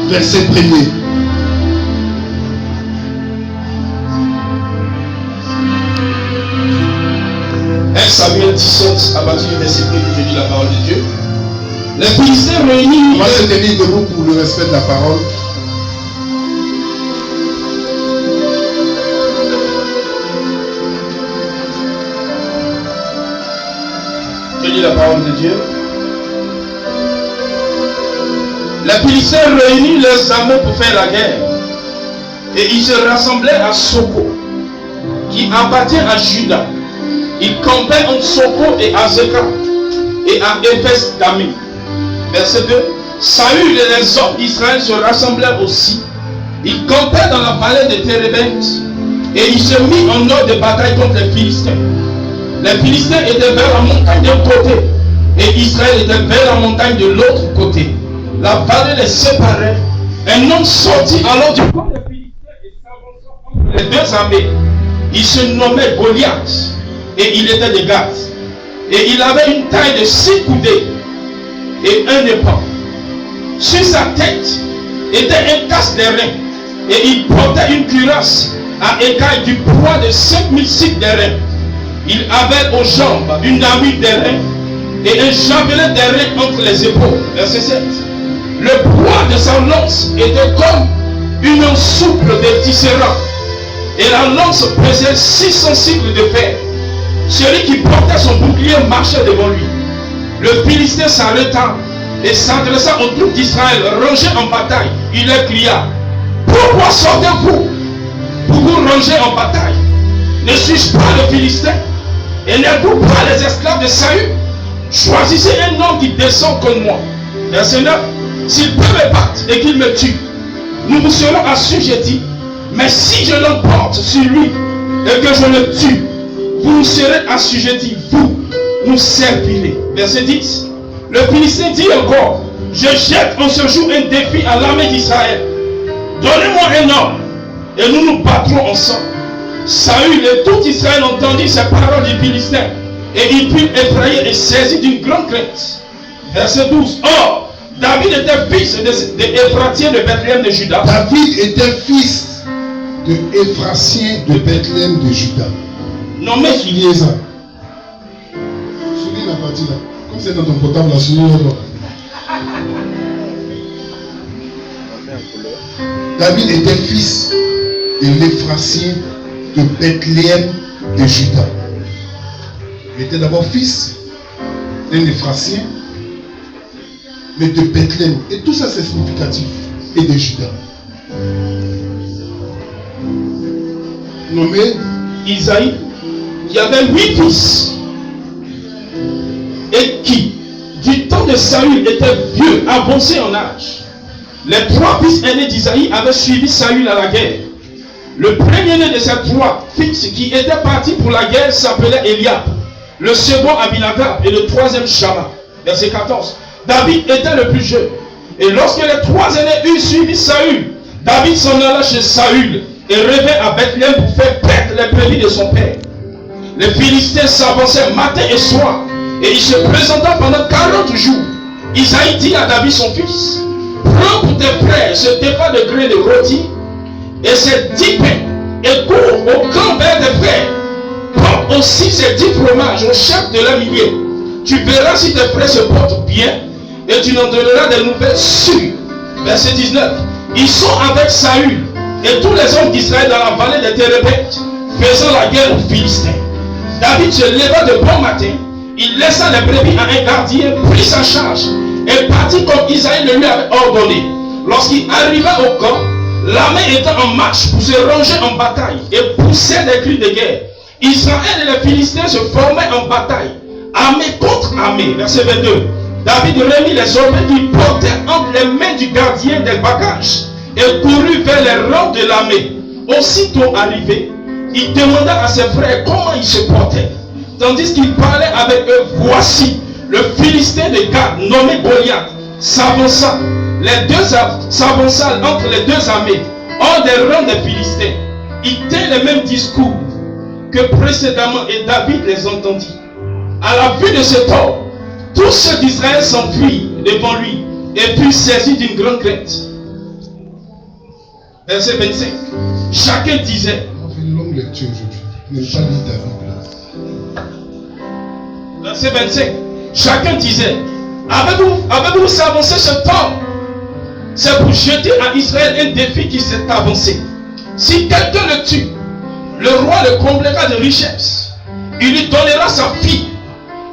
verset 1er. Samuel 17, à partir du verset 1, je lis la parole de Dieu. Les Philistins réunis. On va se tenir debout pour le respect de la parole. Je lis la parole de Dieu. Les Philistins réunirent leurs armées pour faire la guerre. Et ils se rassemblaient à Soko, qui appartient à Juda. Ils campaient entre Soko et Azekah et à Ephes Damim. Verset 2. Saül et les hommes d'Israël se rassemblèrent aussi. Ils campaient dans la vallée de Térébent et ils se mirent en ordre de bataille contre les Philistins. Les Philistins étaient vers la montagne d'un côté et Israël était vers la montagne de l'autre côté. La vallée les séparait. Un homme sortit alors du camp des Philistins et s'avança entre les deux armées. Il se nommait Goliath. Et il était de Gath. Et il avait une taille de 6 coudées et un épan. Sur sa tête était un casque d'airain. Et il portait une cuirasse à écailles du poids de 5000 cycles d'airain. Il avait aux jambes une armure d'airain et un javelot d'airain entre les épaules. Verset 7. Le poids de sa lance était comme une souple de tisserand. Et la lance pesait 600 cycles de fer. Celui qui portait son bouclier marchait devant lui. Le Philistin s'arrêta et s'adressa aux troupes d'Israël rangées en bataille. Il leur cria: pourquoi sortez-vous pour vous ranger en bataille? Ne suis-je pas le Philistin? Et n'êtes-vous pas les esclaves de Saül? Choisissez un homme qui descend comme moi. Verset 9. S'il peut me battre et qu'il me tue, nous vous serons assujettis. Mais si je l'emporte sur lui et que je le tue, vous serez assujettis, vous nous servirez. Verset 10. Le Philistin dit encore: je jette en ce jour un défi à l'armée d'Israël. Donnez-moi un homme et nous nous battrons ensemble. Saül et tout Israël entendit ces paroles du Philistin et ils furent effrayés et saisis d'une grande crainte. Verset 12. Or, David était fils d'Éphratien de Bethléem de Juda. David était fils de Éphratien de Bethléem de Juda. Nommé. Soulignez ça. Soulignez la partie là. Comme c'est dans ton portable là, soulignez-le. David était fils de l'Éphratien de Bethléem de Juda. Il était d'abord fils d'un Éphratien, mais de Bethléem. Et tout ça c'est significatif. Et de Juda. Nommé Isaïe, qui avait 8 fils et qui, du temps de Saül, était vieux, avancé en âge. Les 3 fils aînés d'Isaïe avaient suivi Saül à la guerre. Le premier-né de ces 3 fils qui étaient partis pour la guerre s'appelait Eliab, le second Abinadab et le troisième Shama. Verset 14. David était le plus jeune. Et lorsque les 3 aînés eurent suivi Saül, David s'en alla chez Saül et revint à Bethléem pour faire perdre les brebis de son père. Les Philistins s'avançaient matin et soir, et il se présenta pendant 40 jours. Isaïe dit à David son fils: prends pour tes frères ce départ de grains de rôti et ces 10 pains, et cours au camp vers tes frères. Prends aussi ces 10 fromages au chef de la millier. Tu verras si tes frères se portent bien, et tu n'en donneras des nouvelles sûres. Verset 19. Ils sont avec Saül et tous les hommes d'Israël dans la vallée de Térébent, faisant la guerre aux Philistins. David se leva de bon matin, il laissa les brebis à un gardien, prit sa charge et partit comme Isaïe le lui avait ordonné. Lorsqu'il arriva au camp, l'armée était en marche pour se ranger en bataille et poussait des cris de guerre. Israël et les Philistins se formaient en bataille, armée contre armée. Verset 22. David remit les objets qu'il portait entre les mains du gardien des bagages et courut vers les rangs de l'armée. Aussitôt arrivé, il demanda à ses frères comment ils se portaient. Tandis qu'il parlait avec eux, voici le Philistin de Gath, nommé Goliath, s'avança entre les deux armées, hors des rangs des Philistins. Il tint les mêmes discours que précédemment et David les entendit. À la vue de cet homme, tous ceux d'Israël s'enfuirent devant lui et furent saisis d'une grande crainte. Verset 25. Chacun disait. On fait une longue lecture aujourd'hui. Ne pas lire ta Bible. Verset 25. Chacun disait, avez-vous avancé ce temps? C'est pour jeter à Israël un défi qui s'est avancé. Si quelqu'un le tue, le roi le comblera de richesses. Il lui donnera sa fille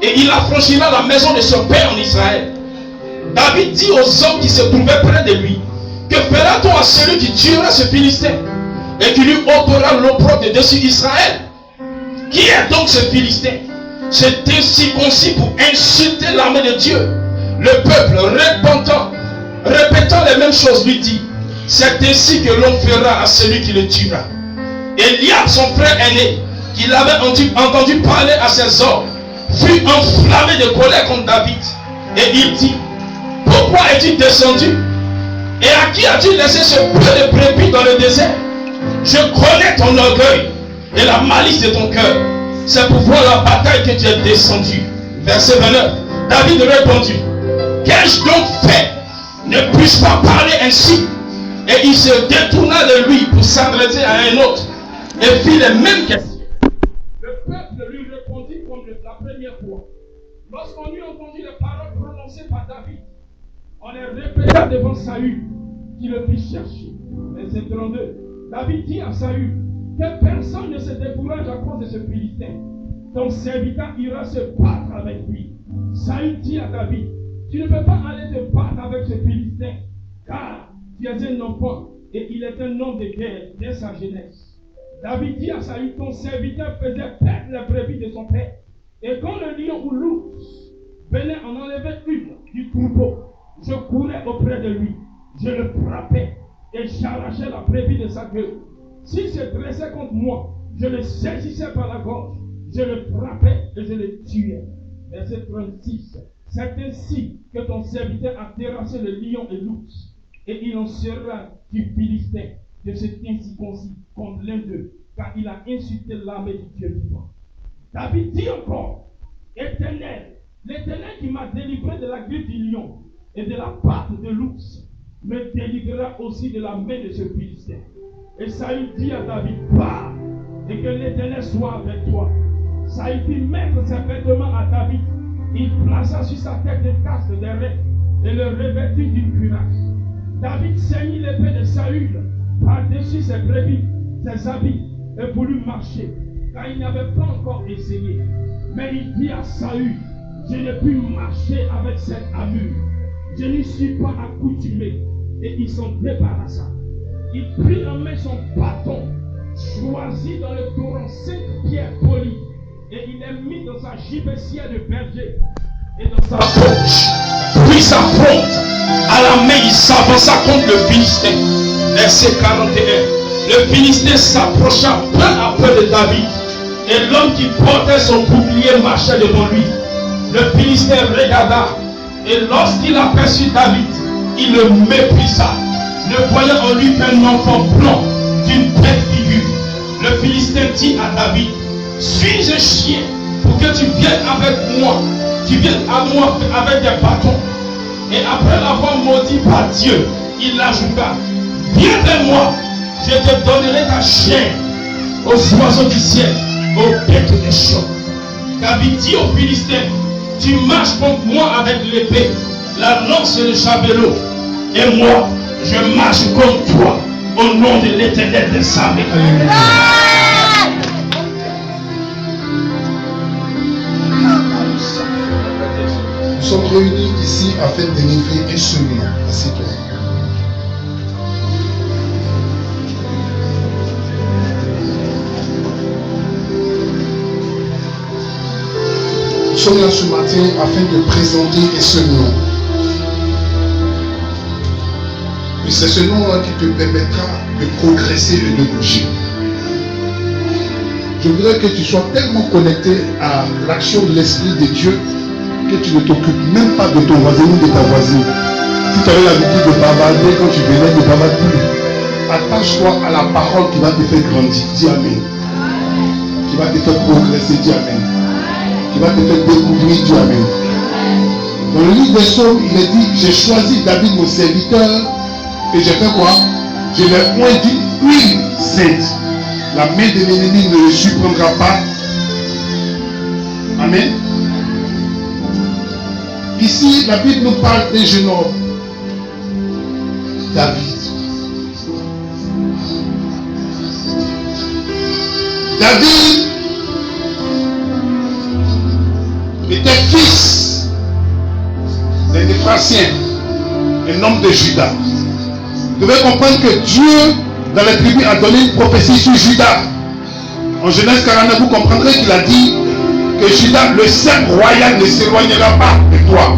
et il affranchira la maison de son père en Israël. David dit aux hommes qui se trouvaient près de lui, que fera-t-on à celui qui tuera ce Philistin et qui lui ôtera l'opprobre de dessus Israël? Qui est donc ce Philistin? C'est circoncis pour insulter l'armée de Dieu. Le peuple répétant les mêmes choses lui dit, c'est ainsi que l'on fera à celui qui le tuera. Eliab, son frère aîné, qui l'avait entendu parler à ses hommes, fut enflammé de colère contre David. Et il dit, pourquoi es-tu descendu? Et à qui as-tu laissé ce peu de brebis dans le désert? Je connais ton orgueil et la malice de ton cœur. C'est pour voir la bataille que tu es descendu. Verset 29. David répondit, qu'ai-je donc fait? Ne puis-je pas parler ainsi? Et il se détourna de lui pour s'adresser à un autre et fit les mêmes questions. Le peuple lui répondit comme la première fois. Lorsqu'on eut entendu les paroles prononcées par David, on les répéta devant Saül, qui le fit chercher. Verset 32. David dit à Saül, que personne ne se décourage à cause de ce Philistin. Ton serviteur ira se battre avec lui. Saül dit à David, tu ne peux pas aller te battre avec ce Philistin, car tu es un enfant et il est un homme de guerre dès sa jeunesse. David dit à Saül, ton serviteur faisait perdre la brebis de son père. Et quand le lion ou l'ours venait en enlever une du troupeau, je courais auprès de lui, je le frappais et j'arrachais la brebis de sa gueule. S'il se dressait contre moi, je le saisissais par la gorge, je le frappais et je le tuais. Verset 36. C'est ainsi que ton serviteur a terrassé le lion et l'ours, et il en sera du Philistin, de cet incirconcis contre l'un d'eux, car il a insulté l'armée du Dieu vivant. David dit encore, Éternel, l'Éternel qui m'a délivré de la griffe du lion et de la patte de l'ours, me délivrera aussi de la main de ce Philistin. Et Saül dit à David, pars, et que l'Éternel soit avec toi. Saül fit mettre ses vêtements à David. Il plaça sur sa tête des casques d'airain et le revêtit d'une cuirasse. David ceignit l'épée de Saül par-dessus ses brebis, ses habits, et voulut marcher, car il n'avait pas encore essayé. Mais il dit à Saül, je ne puis marcher avec cette armure. Je n'y suis pas accoutumé. Et il s'en débarrassa. Il prit en main son bâton, choisit dans le torrent 5 pierres polies, et il les mit dans sa gibecière de berger et dans sa poche. Puis sa fronte, à la main, il s'avança contre le Philistin. Verset 41. Le Philistin s'approcha peu à peu de David, et l'homme qui portait son bouclier marchait devant lui. Le Philistin regarda, et lorsqu'il aperçut David, il le méprisa, ne voyant en lui qu'un enfant blanc d'une belle figure. Le Philistin dit à David, suis-je un chien pour que tu viennes avec moi, tu viennes à moi avec des bâtons? Et après l'avoir maudit par Dieu, il ajouta, viens vers moi, je te donnerai ta chair aux oiseaux du ciel, aux bêtes des champs. David dit aux Philistins, tu marches contre moi avec l'épée, la lance et le javelot, et moi, je marche contre toi, au nom de l'Éternel des armées. Nous sommes réunis ici afin de délivrer un seul nom. Assieds-toi. Nous sommes là ce matin afin de présenter un seul nom. Et c'est ce nom-là qui te permettra de progresser et de bouger. Je voudrais que tu sois tellement connecté à l'action de l'Esprit de Dieu que tu ne t'occupes même pas de ton voisin ou de ta voisine. Si tu avais l'habitude de bavarder quand tu venais, ne bavarde plus. Attache-toi à la parole qui va te faire grandir. Dis Amen. Qui va te faire progresser. Dis Amen. Qui va te faire découvrir. Dis Amen. Dans le livre des Psaumes, il est dit, j'ai choisi David mon serviteur et j'ai fait quoi? Je l'ai moins dit, huile sainte. La main de l'ennemi ne le surprendra pas. Amen. Ici, la Bible nous parle d'un jeune homme, David. David était fils d'un Éphrathien, un homme de Juda. Vous devez comprendre que Dieu, dans les tribus, a donné une prophétie sur Juda. En Genèse 49, vous comprendrez qu'il a dit que Juda, le cercle royal, ne s'éloignera pas de toi.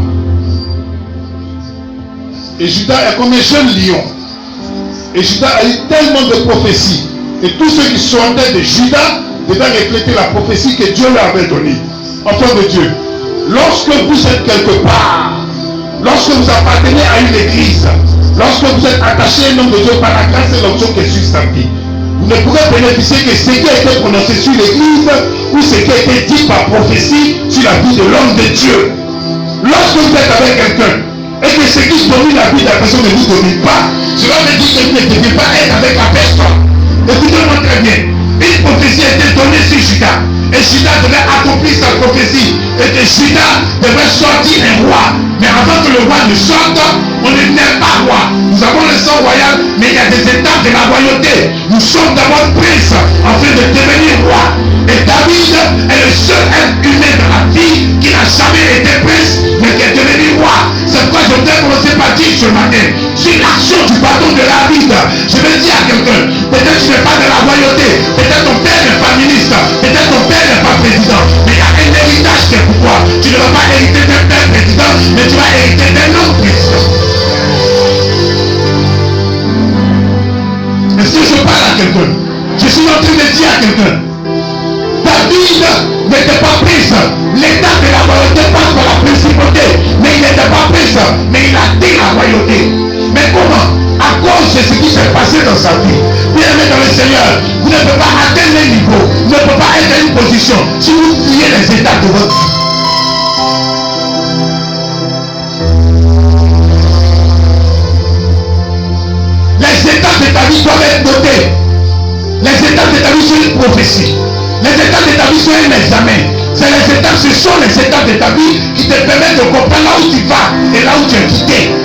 Et Juda est comme un jeune lion. Et Juda a eu tellement de prophéties. Et tous ceux qui sortaient de Juda devaient refléter la prophétie que Dieu leur avait donnée. Enfants de Dieu, lorsque vous êtes quelque part, lorsque vous appartenez à une église, lorsque vous êtes attaché à un homme de Dieu par la grâce et l'onction qui est sur sa vie, vous ne pourrez bénéficier que ce qui a été prononcé sur l'église ou ce qui a été dit par prophétie sur la vie de l'homme de Dieu. Lorsque vous êtes avec quelqu'un et que ce qui domine la vie de la personne ne vous domine pas, cela veut dire que vous ne devez pas être avec la personne. Écoutez-moi très bien. Une prophétie a été donnée sur Juda. Et Juda devait accomplir sa prophétie. Et que Juda devait sortir un roi. Mais avant que le roi ne sorte, on ne naît pas roi. Nous avons le sang royal, mais il y a des étapes de la royauté. Nous sommes d'abord princes afin de devenir roi. Et David est le seul être humain dans la vie qui n'a jamais été prince, mais qui est devenu roi. C'est pourquoi je voudrais commencer par dire ce matin, sur l'action du bâton de David, je vais dire à quelqu'un, peut-être tu n'es pas de la royauté, peut-être ton père n'est pas ministre, peut-être ton père n'est pas président, mais il y a un héritage qui est pour toi. Tu ne vas pas hériter d'un père président, mais tu vas hériter d'un homme président. Est-ce que je parle à quelqu'un? Je suis en train de dire à quelqu'un, David n'était pas prince. L'état de la royauté passe par la principauté, mais il n'était pas prince, mais il a dit la royauté. Mais comment? À cause de ce qui s'est passé dans sa vie. Bien-aimé dans le Seigneur, vous ne pouvez pas atteindre un niveau, vous ne pouvez pas être à une position si vous fuyez les états de votre vie. Les étapes de ta vie doivent être notées. Les étapes de ta vie sont une prophétie. Les étapes de ta vie sont un examen. C'est les étapes, ce sont les étapes de ta vie qui te permettent de comprendre là où tu vas et là où tu es quitté.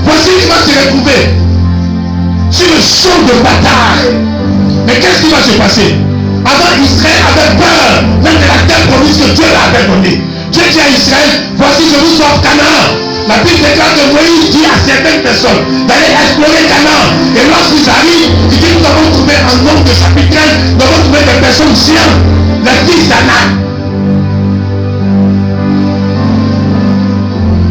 Voici qui va se retrouver sur le champ de bataille. Mais qu'est-ce qui va se passer? Avant, Israël avait peur même de la terre promise que Dieu l'avait donnée. Dieu dit à Israël, voici je vous sors Canaan. La Bible déclare que Moïse dit à certaines personnes d'aller explorer Canaan. Et lorsqu'ils arrivent, il dit nous avons trouvé un nombre de chapitres, nous avons trouvé des personnes chiens, les fils d'Anak.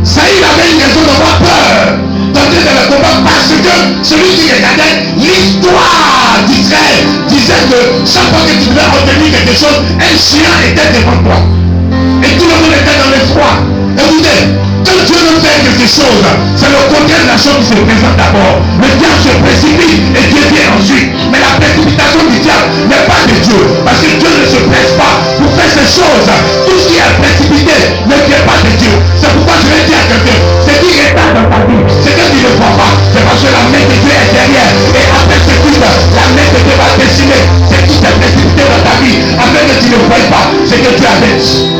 Saïd avait une raison d'avoir peur d'entrer dans le combat parce que celui qui regardait l'histoire d'Israël disait que chaque fois que tu devais obtenir quelque chose, un chien était devant toi. Et tout le monde était dans l'effroi. Écoutez, quand Dieu veut faire quelque chose, c'est le contraire de la chose qui se présente d'abord. Le diable se précipite et Dieu vient ensuite. Mais la précipitation du diable n'est pas de Dieu. Parce que Dieu ne se presse pas pour faire ces choses. Tout ce qui est précipité ne vient pas de Dieu. C'est pourquoi je vais dire à quelqu'un, ce qui retarde dans ta vie, c'est que tu ne vois pas. C'est parce que la main de Dieu est derrière. Et après ce coup, la main de Dieu va dessiner ce qui s'est précipité dans ta vie. Afin que tu ne vois pas ce que tu avais dit.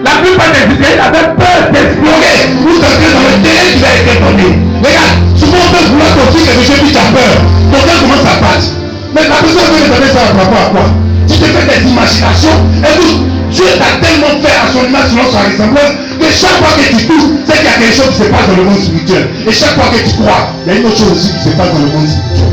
La plupart des Israéliens avaient peur d'explorer pour entrer dans le terrain qui a été donné. Regarde, souvent on peut vouloir construire quelque chose qui t'a peur. Donc quand commence à battre. Mais la personne veut donner ça par rapport à quoi? Tu te fais des imaginations. Écoute, Dieu t'a tellement fait à son image selon sa ressemblance que chaque fois que tu touches, c'est qu'il y a quelque chose qui se passe dans le monde spirituel. Et chaque fois que tu crois, il y a une autre chose aussi qui se passe dans le monde spirituel.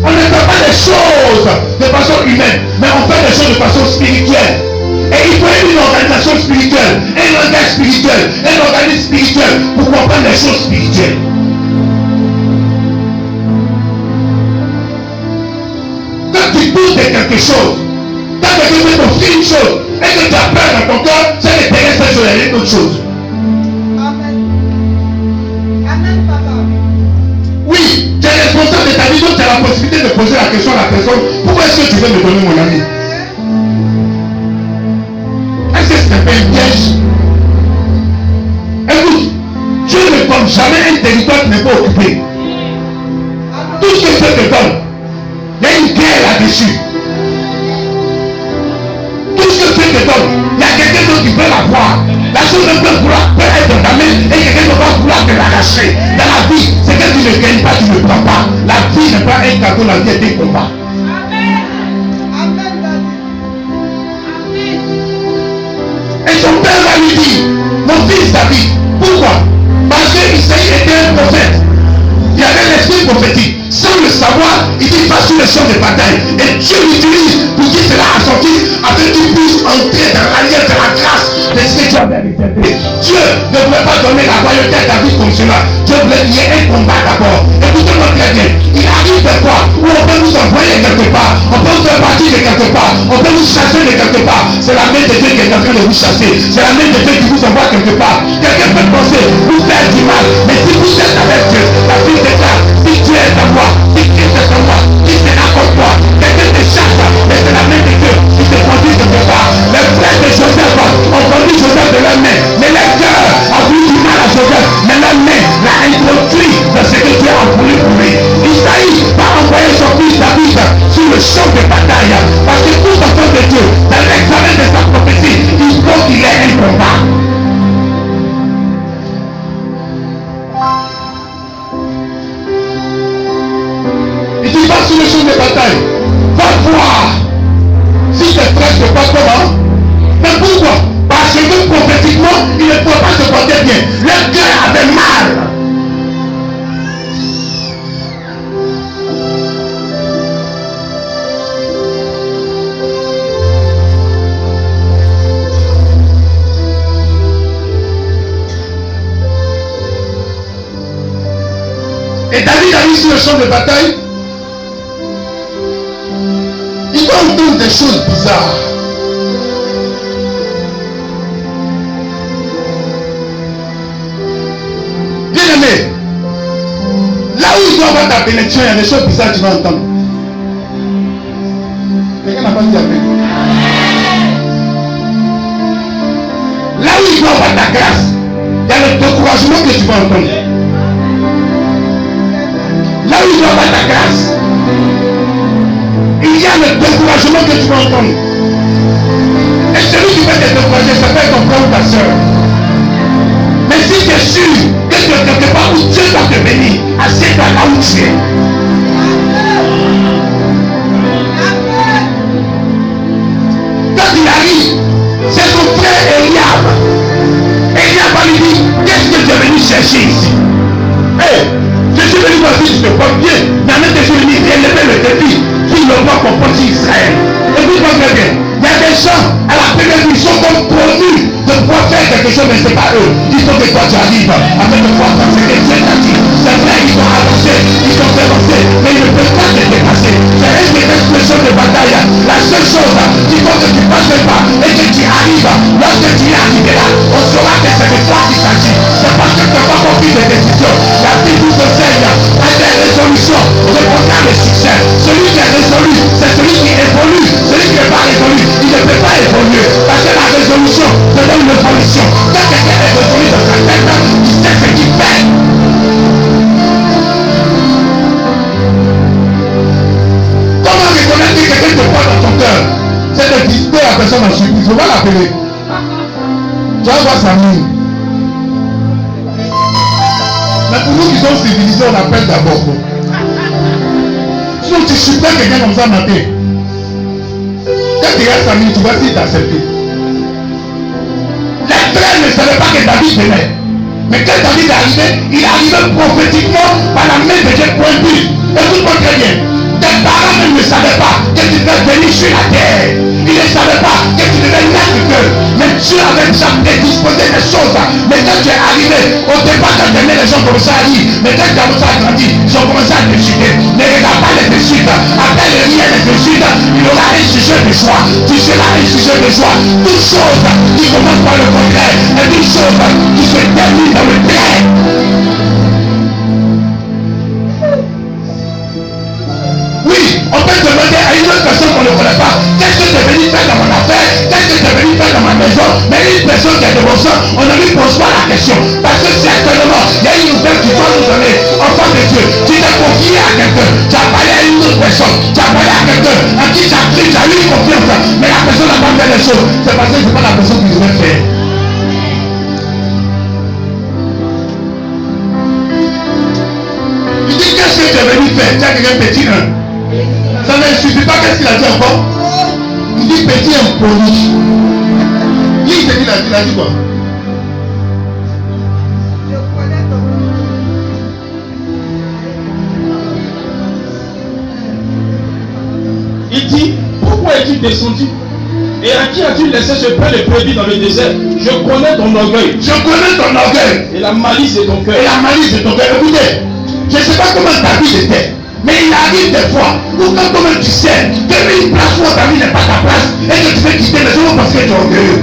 On ne fait pas des choses de façon humaine, mais on fait des choses de façon spirituelle. Et il faut une organisation spirituelle, un langage spirituel, un organisme spirituel pour comprendre les choses spirituelles. Quand tu doutes de quelque chose, quand quelqu'un veut t'offrir une chose, et que tu as peur autre chose. Amen. Amen, papa. Oui, tu es responsable de ta vie, donc tu as la possibilité de poser la question à la personne, pourquoi est-ce que tu veux me donner mon ami? Est-ce que ce n'est pas un piège? Écoute, Dieu ne donne jamais un territoire qui n'est pas occupé. Tout ce que Dieu te donne, il y a une guerre là-dessus. Tout ce que Dieu te donne, il y a quelqu'un d'autre qui veut l'avoir. La chose ne peut être dans ta main et quelqu'un d'autre va vouloir te l'arracher. Dans la vie, c'est que tu ne gagnes pas, tu ne prends pas. La vie n'est pas un cadeau, la vie est un combat. Et son père va lui dire, mon fils David, pourquoi? Parce qu'Isaïe était un prophète. Il y avait l'esprit prophétique. Sans le savoir, il dit va sur le champ de bataille. Et Dieu l'utilise pour qu'il cela assorti afin qu'il puisse entrer dans l'alliance de la grâce de ce que Dieu avait réservé. Dieu ne voulait pas donner la royauté à David comme cela. Dieu voulait qu'il y ait un combat d'abord. Écoutez-moi très bien. Il arrive de quoi? Où on peut nous envoyer quelque part. On peut vous faire partir de quelque part. On peut vous chasser de quelque part. C'est la main de Dieu qui est en train de vous chasser. C'est la main de Dieu qui vous envoie quelque part. Quelqu'un peut penser vous faire du mal. Mais si vous êtes avec Dieu, la vie déclare, si Dieu est à moi, si Christ est à moi, qui sera contre toi? Quelqu'un te chasse, mais c'est la main de Dieu qui te conduit quelque part. Les frères de Joseph ont conduit Joseph de leur main. Mais leur cœur a voulu du mal à Joseph. Mais leur main l'a introduit dans ce que Dieu a voulu pour lui. Isaïe va envoyer son fils David sur le champ de bataille. Parce que tout enfant de Dieu, dans l'examen de sa prophétie, il faut qu'il ait un combat. Il dit va sur le champ de bataille. Va voir si tes frères se passent comment. Mais pourquoi? Parce que prophétiquement, ils ne pouvaient pas se porter bien. Leur cœur avait mal. Et David arrive sur le champ de bataille. Il va entendre des choses bizarres. Bien aimé, là où il doit avoir ta bénédiction, il y a des choses bizarres que tu vas entendre. Quelqu'un n'a pas dit amen. Là où il doit avoir ta grâce, il y a le découragement que tu vas entendre. Là où il doit avoir ta grâce, il y a le découragement que tu vas entendre. Et celui qui va te décourager s'appelle ton frère ou ta soeur. Mais si tu es sûr que tu es quelque part où Dieu va te bénir, assieds-toi là où tu es. Quand il arrive, c'est son frère Eliab. Eliab va lui dire, qu'est-ce que tu es venu chercher ici? Je suis venu voir si je te porte bien. Mais en même temps, je suis venu élever le défi qui le voit comporter Israël. Écoute-moi très bien. Il y a des gens, à la première vue, ils sont comme promus de pouvoir faire quelque chose, mais ce n'est pas eux. Il faut que toi tu arrives afin de pouvoir faire ce que Dieu t'a dit. C'est vrai, ils ont avancé, ils ont avancé, mais ils ne peuvent pas te dépasser. C'est une expression de bataille. La seule chose qu'il faut que tu passes pas et que tu arrives, lorsque tu y arriveras, on saura que c'est de toi qu'il s'agit. C'est parce que tu n'as pas compris des décisions. La Bible nous enseigne à des résolutions répondant le succès. Celui qui est résolu, c'est celui qui évolue. Celui qui n'est pas résolu, il ne peut pas évoluer. Parce que la résolution te donne une évolution. Quand quelqu'un est résolu dans sa tête, il sait ce qu'il fait. Comment reconnaître que quelqu'un te voit dans ton cœur? C'est de visiter la personne en surprise. On va l'appeler. Tu vas voir sa mine. Mais pour nous qui sommes civilisés, on appelle d'abord. Sinon tu supportes quelqu'un comme ça matin. Quand tu restes sa mine, tu vas essayer d'accepter. Les frères ne savaient pas que David venait. Mais quand David est arrivé, il est arrivé prophétiquement par la main de Dieu pointue. Écoute-moi très bien. Tes parents même ne savaient pas que tu devais venir sur la terre. Ils ne savaient pas que tu devais naître que. Mais Dieu avait déjà prédisposé des choses. Mais quand tu es arrivé, au départ, quand tu aimais, les gens commençaient à lire. Mais quand tu as commencé à grandir, ils ont commencé à te chuter. Ne regarde pas les suites. Après le rien des suites, il y aura un sujet de joie. Tu seras un sujet de joie. Toute chose qui commence par le contraire est une chose qui se termine dans le trait. Oui, on peut demander à une autre personne qu'on ne connaît pas, qu'est-ce que tu es venu faire dans mon affaire, qu'est-ce que tu es venu faire dans ma maison. Mais une personne qui est de bon sens, on ne lui pose pas la question. Parce que certainement, il y a une nouvelle qui doit nous donner. Enfant de Dieu, tu t'es confié à quelqu'un, tu as parlé à une autre personne, tu as parlé à quelqu'un à qui tu as cru, tu as eu confiance, mais la personne n'a pas fait les choses. C'est parce que ce n'est pas la personne qui devait faire. Il dit, qu'est-ce que tu es venu faire? Tu as quelqu'un petit, hein? Ça ne suffit pas, qu'est-ce qu'il a dit encore? Il dit petit impoli. Lui, il a dit quoi? Je connais ton nom. Il dit, pourquoi es-tu descendu? Et à qui as-tu laissé ce pain de brebis dans le désert? Je connais ton orgueil. Je connais ton orgueil. Et la malice de ton cœur. Et la malice de ton cœur. Écoutez, je ne sais pas comment ta vie était. Mais il arrive des fois où quand toi-même tu sais que une place où ta vie n'est pas ta place et que tu veux quitter les gens parce que tu es orgueilleux.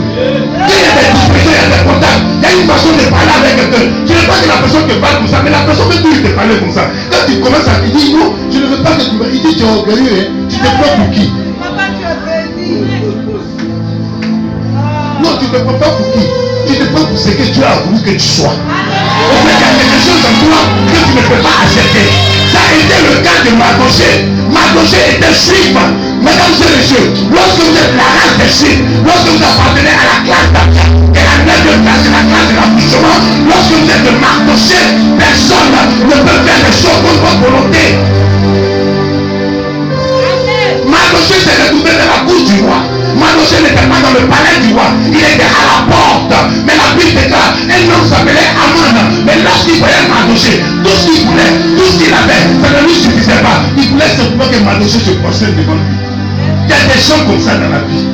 Qu'il y a des discussions, il y a des contacts, il y a une façon de parler avec quelqu'un. Tu ne veux pas que la personne te parle comme ça, mais la personne veut toujours te parler comme ça. Quand tu commences à te dire non, je ne veux pas que tu me... Il dit tu es orgueilleux, hein? Tu te prends pour qui? Papa, tu as béni. Non, tu ne te prends pas pour qui? Tu te prends pour ce que Dieu a voulu que tu sois. Au fait, il y a quelque chose en toi que tu ne peux pas accepter. Ça a été le cas de Mardoché. Mardoché était juif. Mesdames et messieurs, lorsque vous êtes la race des juifs, lorsque vous appartenez à la classe d'Abia, et la 9e classe, c'est la classe de l'affranchissement, lorsque vous êtes de Mardoché, personne ne peut faire les choses contre votre volonté. Mardoché s'est retrouvé dans la cour du roi. Mardoché n'était pas dans le palais du roi, il était à la porte. Mais la Bible déclare, un homme s'appelait Aman. Mais lorsqu'il voyait Mardoché, tout ce qu'il voulait, tout ce qu'il avait, ça ne lui suffisait pas. Il voulait simplement que Mardoché se prosterne devant lui. Il y a des gens comme ça dans la vie.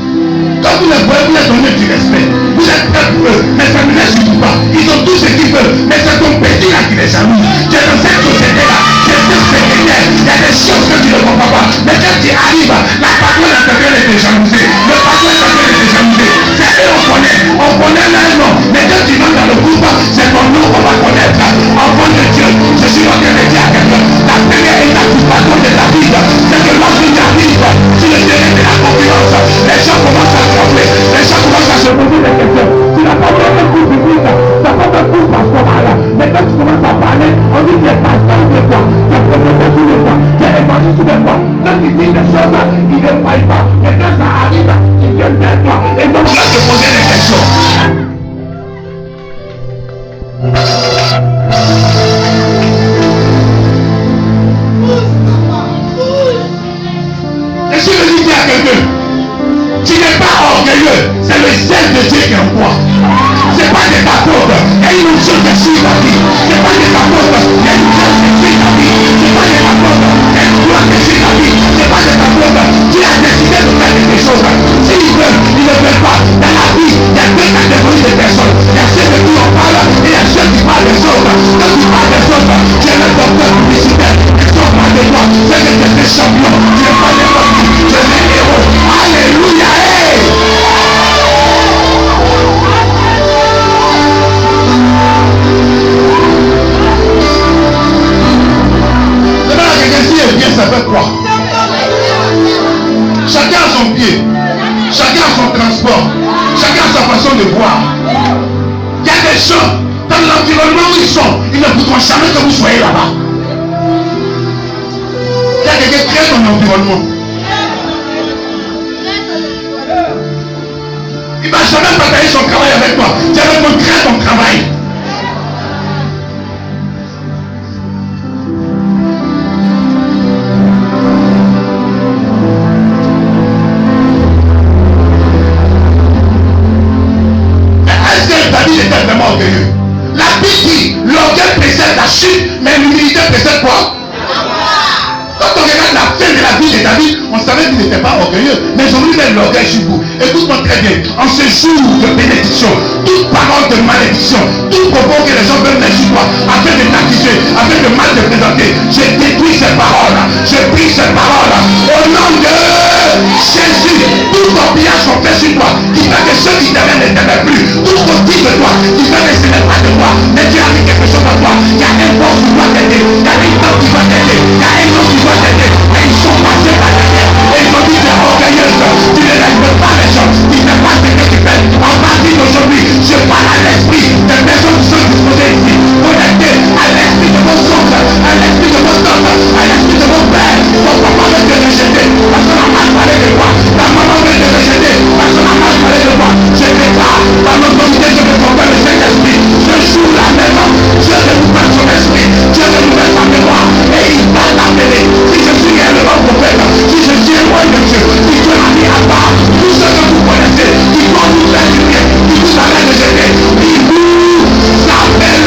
Quand vous les voyez, vous les donnez du respect. Vous êtes prêts pour eux, mais ça ne les suffit pas. Ils ont tout ce qu'ils veulent, mais c'est ton petit là qui les jalouse. Tu es dans cette société-là, tu es secrétaire. Il y a des choses que tu ne comprends pas. Mais quand tu arrives, la patronne est en train de te jalouser. Le patron est en train de te jalouser. C'est eux on connaît leur nom. Mais quand tu vas dans le groupe, c'est ton nom qu'on va connaître. Enfant de Dieu, je suis en train de dire à quelqu'un, la première étape du patron de ta vie, c'est que lorsque tu arrives sur le terrain de la concurrence, les gens commencent à trembler, les gens commencent à se poser des questions. Tu n'as pas fait un coup public, tu n'as pas fait un coup pastoral. Mais quand tu commences à parler, on dit que tu es pasteur de quoi, tu es professeur sur le quoi, tu es évangile sur le quoi. Quand tu dis des choses, ils ne paient pas. Mais quand ça arrive, ils viennent vers toi. Et donc on va te poser des questions. Et si je dis à quelqu'un, tu n'es pas orgueilleux, c'est le zèle de Dieu qui est en toi. C'est pas de ta faute, il y a une chose qui suit ta vie. C'est pas de ta faute, il y a une chose qui suit ta vie. C'est pas de ta faute, il y a une loi qui suit ta vie. C'est pas de ta faute, tu as décidé de faire quelque chose. S'ils veulent, ils ne veulent pas. Dans la vie, il y a deux catégories de personnes. Il y a ceux de qui on parle et il y a ceux qui parlent des autres. Quand tu parles des autres, tu es le docteur publicitaire. Quand on parle de toi, c'est que tu es le champion. Tu n'es pas n'importe qui, tu es le héros. Alléluia. Bien, ça fait quoi? Chacun a son pied, chacun a son transport, chacun a sa façon de voir. Il y a des gens dans l'environnement où ils sont, ils ne voudront jamais que vous soyez là-bas. Il y a quelqu'un qui crée ton environnement. Il ne va jamais partager son travail avec toi. Tu vas même créer ton travail. La Bible dit, l'orgueil précède la chute, mais l'humilité précède quoi? Quand on regarde la fin de la vie de David, savait qu'il n'était pas orgueilleux, mais ils ont mis l'orgueil sur vous. Écoute-moi très bien. En ce jour de bénédiction, malédiction, toute parole de malédiction, tout propos que les gens veulent mettre sur toi, afin de t'accuser, afin de mal te présenter, je détruis ces paroles, je prie ces paroles, au nom de Jésus. Tout corbillage qu'on fait sur toi, qui fait que ceux qui t'aiment ne t'aiment plus, tout ce qu'on dit de toi, qui fait que ce n'est pas de toi, mais Dieu a mis quelque chose en toi, il y a un corps qui doit t'aider, il y a une femme qui doit t'aider, il y a un homme qui doit t'aider, mais ils sont passés par derrière, et ils ont dit tu es orgueilleuse, tu ne respectes pas les gens, tu ne fais pas ce que tu fais. En partie d'aujourd'hui, je parle à l'esprit des personnes qui sont disposées ici, connectées à l'esprit de vos oncles, à l'esprit de vos tantes, à l'esprit de vos pères. Ton papa veut te rejeter, parce qu'on a mal parlé de toi, ta maman veut te rejeter, parce qu'on a mal parlé de toi. Je déclare, par l'autorité de mon père, le Saint-Esprit, je joue la maison, Dieu renouvelle son esprit, Dieu renouvelle sa mémoire, et il va t'appeler. Si je suis réellement prophète, si je suis loin de Dieu, si Dieu m'a mis à part, tous ceux que vous connaissez, qui vont vous faire du bien, qui vous avaient rejeté, il vous appelle.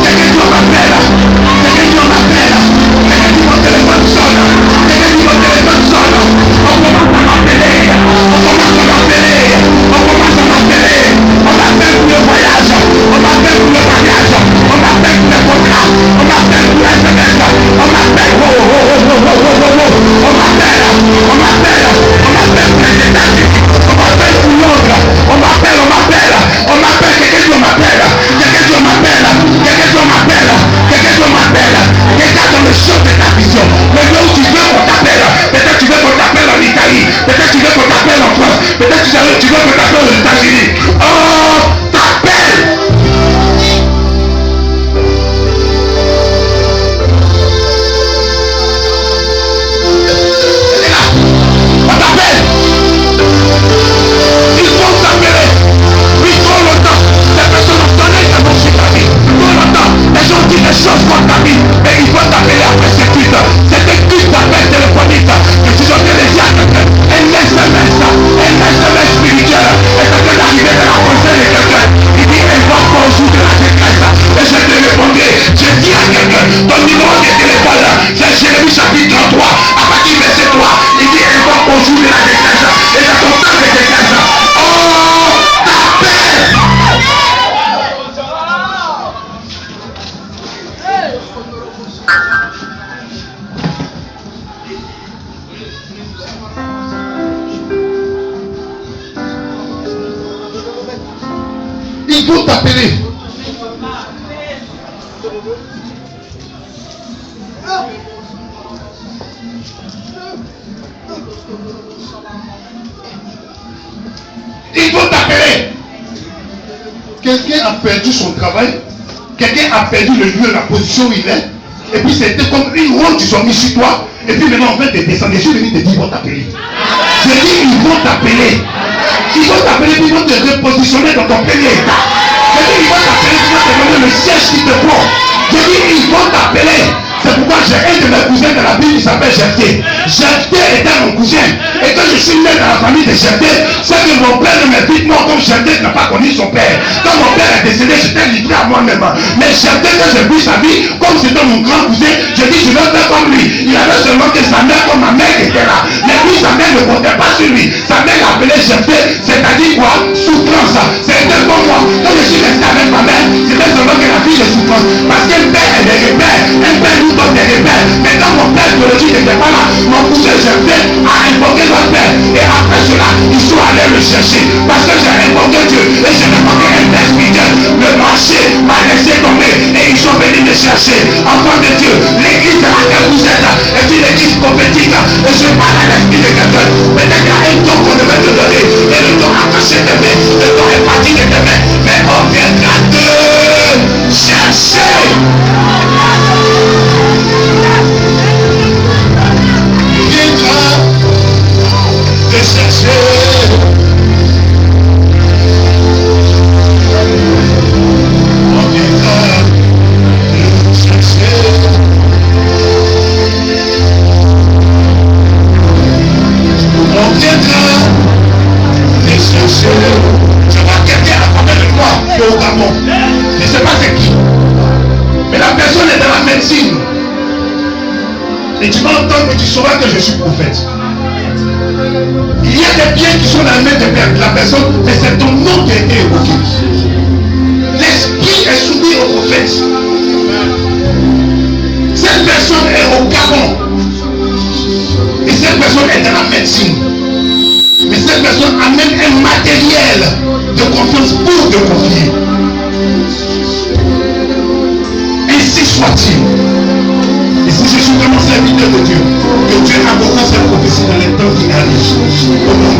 C'est que Dieu m'appelle, c'est que Dieu m'appelle, c'est que Dieu mon téléphone sonne, c'est que Dieu mon téléphone sonne. On commence à m'appeler, on commence à m'appeler, on commence à m'appeler, on m'appelle pour le voyage, on m'appelle pour le mariage, on m'appelle pour les contrats, on m'appelle pour les SMS, on m'appelle, on m'appelle pour les États-Unis, on m'appelle pour Londres, on m'appelle, quelqu'un Dieu m'appelle, quelqu'un Dieu m'appelle, quelqu'un Dieu m'appelle, quelqu'un Dieu m'appelle, quelqu'un dans le champ de ta vision, le lieu où tu veux qu'on t'appelle, peut-être tu veux qu'on t'appelle en Italie, peut-être tu veux qu'on t'appelle en France, peut-être tu veux qu'on t'appelle aux États-Unis. Oh, t'appelle. On t'appelle. Il faut t'appeler. Oui, trop longtemps. Les personnes ont donné des mots sur ta vie. Trop longtemps. Les gens disent des choses contre ta vie. Et il faut t'appeler après ce culte. C'est un culte d'appel téléphonique. Que tu dois te laisser à quelqu'un. Un SMS spirituel. Et ça peut arriver de la pensée de quelqu'un. Il dit, invoque mon jour de la détresse. Et je te répondrai. Je dis à quelqu'un, ton numéro de téléphone, c'est Jérémie chapitre 33. À partir de verset 3, il dit, invoque mon jour de la détresse. Et c'est ton temps de détresse. Oh, t'appelle. Il faut t'appeler. Il faut t'appeler. Quelqu'un a perdu son travail. Quelqu'un a perdu le lieu, la position où il est. Et puis c'était comme une honte qu'ils ont mis sur toi. Et puis maintenant on fait des descendre. Je vais te dire, ils vont t'appeler. Je dis, ils vont t'appeler. Ils vont t'appeler, ils vont te repositionner dans ton premier état. Je dis, ils vont t'appeler, ils vont te donner le siège qui te faut. Je dis, ils vont t'appeler. C'est pourquoi j'ai un de mes cousins de la Bible qui s'appelle Jephthé. Jephthé était mon cousin. Et quand je suis né dans la famille de Jephthé, c'est que mon père ne me dit non comme Jephthé n'a pas connu son père. Quand mon père est décédé, j'étais livré à moi-même. Mais Jephthé, quand j'ai vu sa vie, comme c'était mon grand cousin, je dis je vais faire comme lui. Il avait seulement que sa mère comme ma mère qui était là. Mais lui, sa mère ne comptait pas sur lui. Sa mère l'appelait Jephthé, c'est-à-dire quoi? Souffrance. C'était comme moi. Quand je suis resté avec ma mère, c'était seulement que la fille de souffrance. Parce qu'un père est des repères. Un père nous donne des repères. Mais quand mon père biologique n'était pas là, mon cousin Jephthé a invoqué leur père. Et après cela, ils sont allés le chercher. Parce que j'ai invoqué Dieu. Et j'ai invoqué un père spirituel. Le marché m'a laissé tomber. Et ils sont venus me chercher. Enfant de Dieu, l'église de laquelle vous êtes est une église prophétique. Et je parle à l'esprit de quelqu'un. Peut-être qu'il y a un don qu'on devait te donner. Et le don a caché tes mains. Le don est parti de tes mains. Mais on viendra te chercher. Viendra te chercher. On viendra te chercher. On viendra te chercher. Je vois quelqu'un à côté de moi qui est au Gabon. Je ne sais pas c'est qui. Mais la personne est dans la médecine. Et tu vas entendre que tu sauras que je suis prophète. Il y a des biens qui sont dans la main de la personne, mais c'est ton nom qui a été évoqué. L'esprit est soumis au prophète. Cette personne est au Gabon. Et cette personne est dans la médecine. Mais cette personne amène un matériel de confiance pour te confier. Ainsi soit-il. Et si je suis vraiment serviteur de Dieu, que Dieu accorde cette prophétie dans les temps qui arrivent.